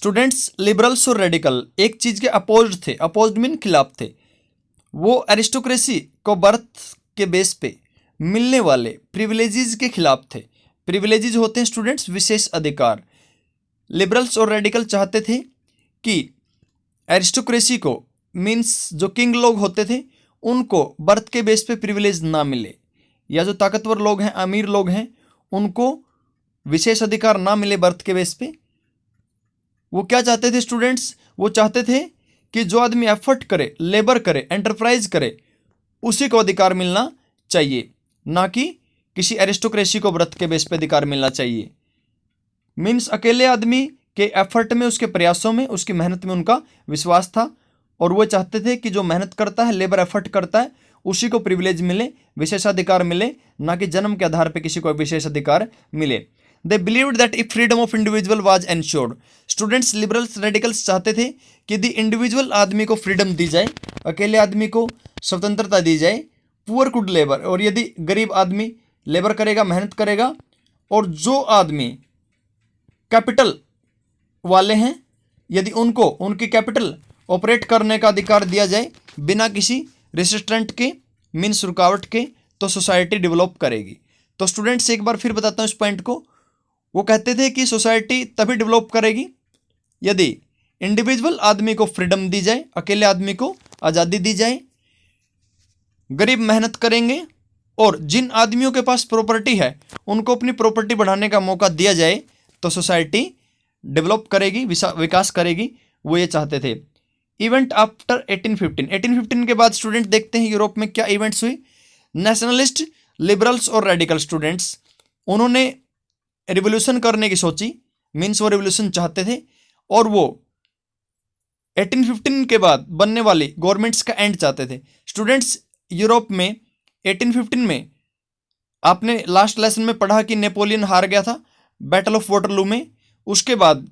Students, liberals और radical एक चीज के अपोज्ड थे। अपोज्ड मीन खिलाफ थे। वो एरिस्टोक्रेसी को बर्थ के बेस पे मिलने वाले प्रिविलेजेस के खिलाफ थे। प्रिविलेजेस होते हैं स्टूडेंट्स विशेष अधिकार। लिबरल्स और रेडिकल चाहते थे कि एरिस्टोक्रेसी को मीन्स जो किंग लोग होते थे उनको बर्थ के बेस पे प्रिविलेज ना मिले, या जो ताकतवर लोग हैं, अमीर लोग हैं, उनको विशेष अधिकार ना मिले बर्थ के बेस पे। वो क्या चाहते थे स्टूडेंट्स? वो चाहते थे कि जो आदमी एफर्ट करे, लेबर करे, एंटरप्राइज करे, उसी को अधिकार मिलना चाहिए, ना कि किसी एरिस्टोक्रेसी को बर्थ के बेस पे अधिकार मिलना चाहिए। मीन्स अकेले आदमी के एफर्ट में, उसके प्रयासों में, उसकी मेहनत में उनका विश्वास था, और वो चाहते थे कि जो मेहनत करता है, लेबर एफर्ट करता है, उसी को प्रिविलेज मिले, विशेषाधिकार मिले, ना कि जन्म के आधार पर किसी को विशेष अधिकार मिले। They believed that if freedom of individual was ensured. Students, liberals, radicals चाहते थे कि यदि इंडिविजुअल आदमी को फ्रीडम दी जाए, अकेले आदमी को स्वतंत्रता दी जाए, पुअर कुड लेबर, और यदि गरीब आदमी लेबर करेगा, मेहनत करेगा, और जो आदमी कैपिटल वाले हैं, यदि उनको उनकी कैपिटल ऑपरेट करने का अधिकार दिया जाए बिना किसी रेसिस्टेंट के, मीन्स रुकावट के, तो सोसाइटी डेवलप करेगी। तो स्टूडेंट्स, एक बार फिर बताता हूँ इस पॉइंट को। वो कहते थे कि सोसाइटी तभी डेवलप करेगी यदि इंडिविजुअल आदमी को फ्रीडम दी जाए, अकेले आदमी को आज़ादी दी जाए, गरीब मेहनत करेंगे, और जिन आदमियों के पास प्रॉपर्टी है उनको अपनी प्रॉपर्टी बढ़ाने का मौका दिया जाए, तो सोसाइटी डेवलप करेगी, विकास करेगी। वो ये चाहते थे। इवेंट आफ्टर 1815 के बाद स्टूडेंट देखते हैं यूरोप में क्या इवेंट्स हुई। नेशनलिस्ट, लिबरल्स और रेडिकल स्टूडेंट्स, उन्होंने रिवोल्यूशन करने की सोची, मीन्स वो रिवोल्यूशन चाहते थे, और वो 1815 के बाद बनने वाली गवर्नमेंट्स का एंड चाहते थे। स्टूडेंट्स, यूरोप में 1815 में आपने लास्ट लेसन में पढ़ा कि नेपोलियन हार गया था बैटल ऑफ वाटरलू में। उसके बाद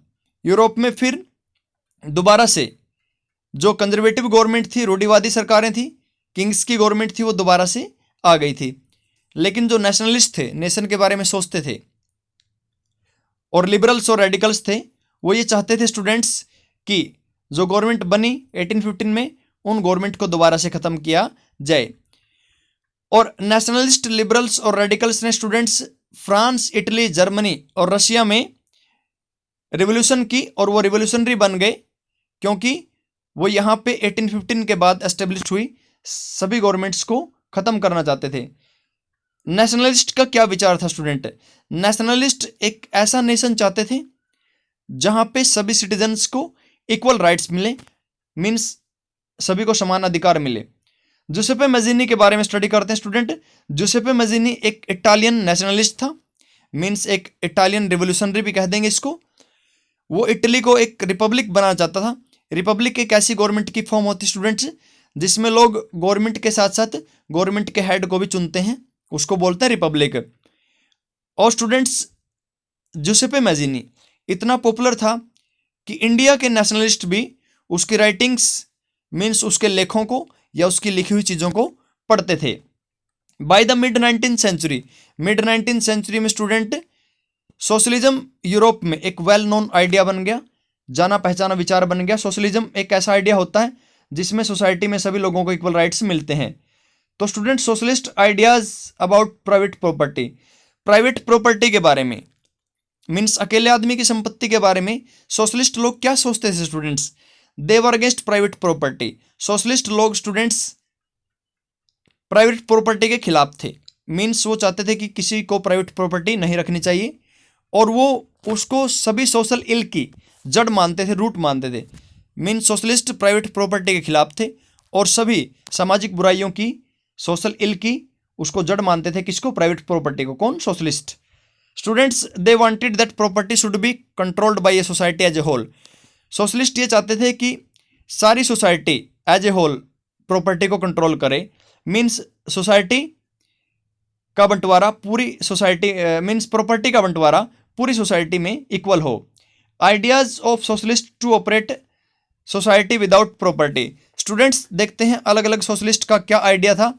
यूरोप में फिर दोबारा से जो कंजर्वेटिव गवर्नमेंट थी, रूढ़िवादी सरकारें थी, किंग्स की गवर्नमेंट थी, वो दोबारा से आ गई थी। लेकिन जो नेशनलिस्ट थे, नेशन के बारे में सोचते थे, और लिबरल्स और रेडिकल्स थे, वो ये चाहते थे स्टूडेंट्स कि जो गवर्नमेंट बनी 1815 में, उन गवर्नमेंट को दोबारा से ख़त्म किया जाए। और नेशनलिस्ट, लिबरल्स और रेडिकल्स ने स्टूडेंट्स फ्रांस, इटली, जर्मनी और रशिया में रिवोल्यूशन की, और वो रिवोल्यूशनरी बन गए क्योंकि वो यहाँ पे 1815 के बाद एस्टेब्लिश हुई सभी गवर्नमेंट्स को ख़त्म करना चाहते थे। नेशनलिस्ट का क्या विचार था स्टूडेंट? नेशनलिस्ट एक ऐसा नेशन चाहते थे जहाँ पे सभी सिटीजन्स को इक्वल राइट्स मिले, मीन्स सभी को समान अधिकार मिले। जुसेपे मैज़ीनी के बारे में स्टडी करते हैं स्टूडेंट। जुसेपे मैज़ीनी एक इटालियन नेशनलिस्ट था, मीन्स एक इटालियन रिवोल्यूशनरी भी कह देंगे इसको। वो इटली को एक रिपब्लिक बनाना चाहता था। रिपब्लिक एक ऐसी गवर्नमेंट की फॉर्म होती है स्टूडेंट्स जिसमें लोग गवर्नमेंट के साथ साथ गवर्नमेंट के हेड को भी चुनते हैं, उसको बोलते हैं रिपब्लिक। और स्टूडेंट्स, जुसेपे मैज़ीनी इतना पॉपुलर था कि इंडिया के नेशनलिस्ट भी उसकी राइटिंग्स, मीन्स उसके लेखों को या उसकी लिखी हुई चीज़ों को पढ़ते थे। By the mid 19th century में स्टूडेंट सोशलिज्म यूरोप में एक वेल नोन आइडिया बन गया, जाना पहचाना विचार बन गया। सोशलिज्म एक ऐसा आइडिया होता है जिसमें सोसाइटी में सभी लोगों को इक्वल राइट्स मिलते हैं। तो student, socialist ideas about private property के बारे में, मीन्स अकेले आदमी की संपत्ति के बारे में सोशलिस्ट लोग क्या सोचते थे students? They were against private property. Socialist लोग स्टूडेंट्स प्राइवेट प्रॉपर्टी के खिलाफ थे, मीन्स वो चाहते थे कि किसी को प्राइवेट प्रॉपर्टी नहीं रखनी चाहिए, और वो उसको सभी सोशल इल की जड़ मानते थे, रूट मानते थे। मीन्स सोशलिस्ट प्राइवेट प्रॉपर्टी के खिलाफ थे और सभी सामाजिक बुराइयों की, सोशल इल की, उसको जड़ मानते थे। किसको? प्राइवेट प्रॉपर्टी को। कौन? Socialist. Students, they wanted that property should be controlled by a society as a whole. Socialist ये चाहते थे कि सारी society as a whole property को कंट्रोल करे, मीन्स सोसाइटी का बंटवारा पूरी सोसाइटी, मीन्स प्रॉपर्टी का बंटवारा पूरी सोसाइटी में इक्वल हो। Ideas of socialist to operate society without property. Students, देखते हैं अलग अलग सोशलिस्ट का क्या आइडिया था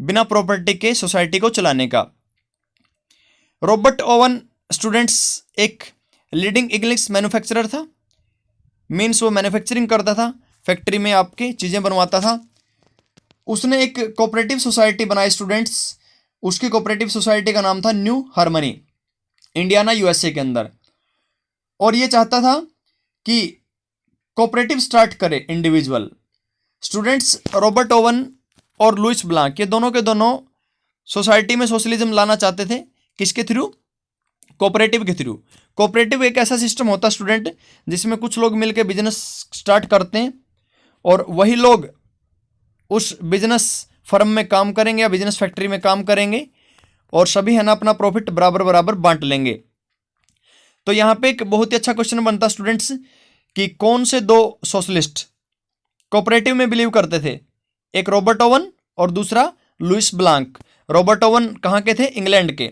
बिना प्रॉपर्टी के सोसाइटी को चलाने का। रॉबर्ट ओवन स्टूडेंट्स एक लीडिंग इंग्लिश मैन्युफैक्चरर था, मीन्स वो मैन्युफैक्चरिंग करता था, फैक्ट्री में आपके चीज़ें बनवाता था। उसने एक कोऑपरेटिव सोसाइटी बनाई स्टूडेंट्स, उसकी कोऑपरेटिव सोसाइटी का नाम था न्यू हार्मनी, इंडियाना यूएसए के अंदर। और ये चाहता था कि कोऑपरेटिव स्टार्ट करे इंडिविजुअल। स्टूडेंट्स, रॉबर्ट ओवन और लुइस ब्लांक ये दोनों के दोनों सोसाइटी में सोशलिज्म लाना चाहते थे। किसके थ्रू? कोऑपरेटिव के थ्रू। कोऑपरेटिव एक ऐसा सिस्टम होता है स्टूडेंट जिसमें कुछ लोग मिलकर बिजनेस स्टार्ट करते हैं और वही लोग उस बिजनेस फर्म में काम करेंगे या बिजनेस फैक्ट्री में काम करेंगे और सभी है ना अपना प्रॉफिट बराबर बराबर बांट लेंगे। तो यहाँ पे एक बहुत ही अच्छा क्वेश्चन बनता स्टूडेंट्स कि कौन से दो सोशलिस्ट कोऑपरेटिव में बिलीव करते थे? एक रॉबर्ट ओवन और दूसरा लुइस ब्लांक। रॉबर्ट ओवन कहाँ के थे? इंग्लैंड के।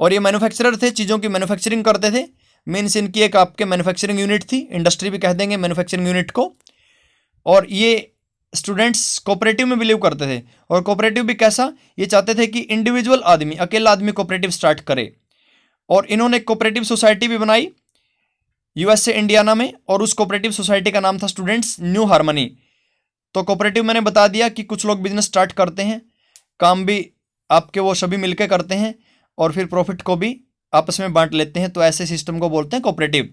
और ये मैन्युफैक्चरर थे, चीज़ों की मैन्युफैक्चरिंग करते थे। मीन्स इनकी एक आपके मैन्युफैक्चरिंग यूनिट थी, इंडस्ट्री भी कह देंगे मैन्युफैक्चरिंग यूनिट को। और ये स्टूडेंट्स कोऑपरेटिव में बिलीव करते थे। और कोऑपरेटिव भी कैसा? ये चाहते थे कि इंडिविजुअल आदमी, अकेला आदमी कोऑपरेटिव स्टार्ट करे। और इन्होंने कोऑपरेटिव सोसाइटी भी बनाई यूएसए इंडियाना में, और उस कोऑपरेटिव सोसाइटी का नाम था स्टूडेंट्स न्यू हार्मनी। तो कोऑपरेटिव मैंने बता दिया कि कुछ लोग बिजनेस स्टार्ट करते हैं, काम भी आपके वो सभी मिलकर करते हैं और फिर प्रॉफिट को भी आपस में बांट लेते हैं। तो ऐसे सिस्टम को बोलते हैं कोऑपरेटिव।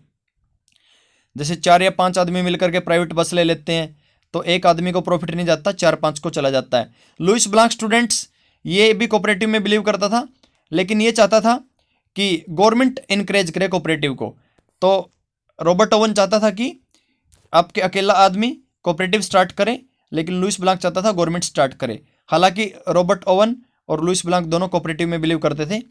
जैसे 4 या 5 आदमी मिलकर के प्राइवेट बस ले लेते हैं तो एक आदमी को प्रॉफिट नहीं जाता, 4-5 को चला जाता है। लुइस ब्लांक स्टूडेंट्स ये भी कोऑपरेटिव में बिलीव करता था, लेकिन ये चाहता था कि गवर्नमेंट इनकरेज करे कोऑपरेटिव को। तो रॉबर्ट ओवन चाहता था कि आपके अकेला आदमी कोऑपरेटिव स्टार्ट करे, लेकिन लुइस ब्लांक चाहता था गवर्नमेंट स्टार्ट करे। हालांकि रॉबर्ट ओवन और लुइस ब्लांक दोनों कोऑपरेटिव में बिलीव करते थे,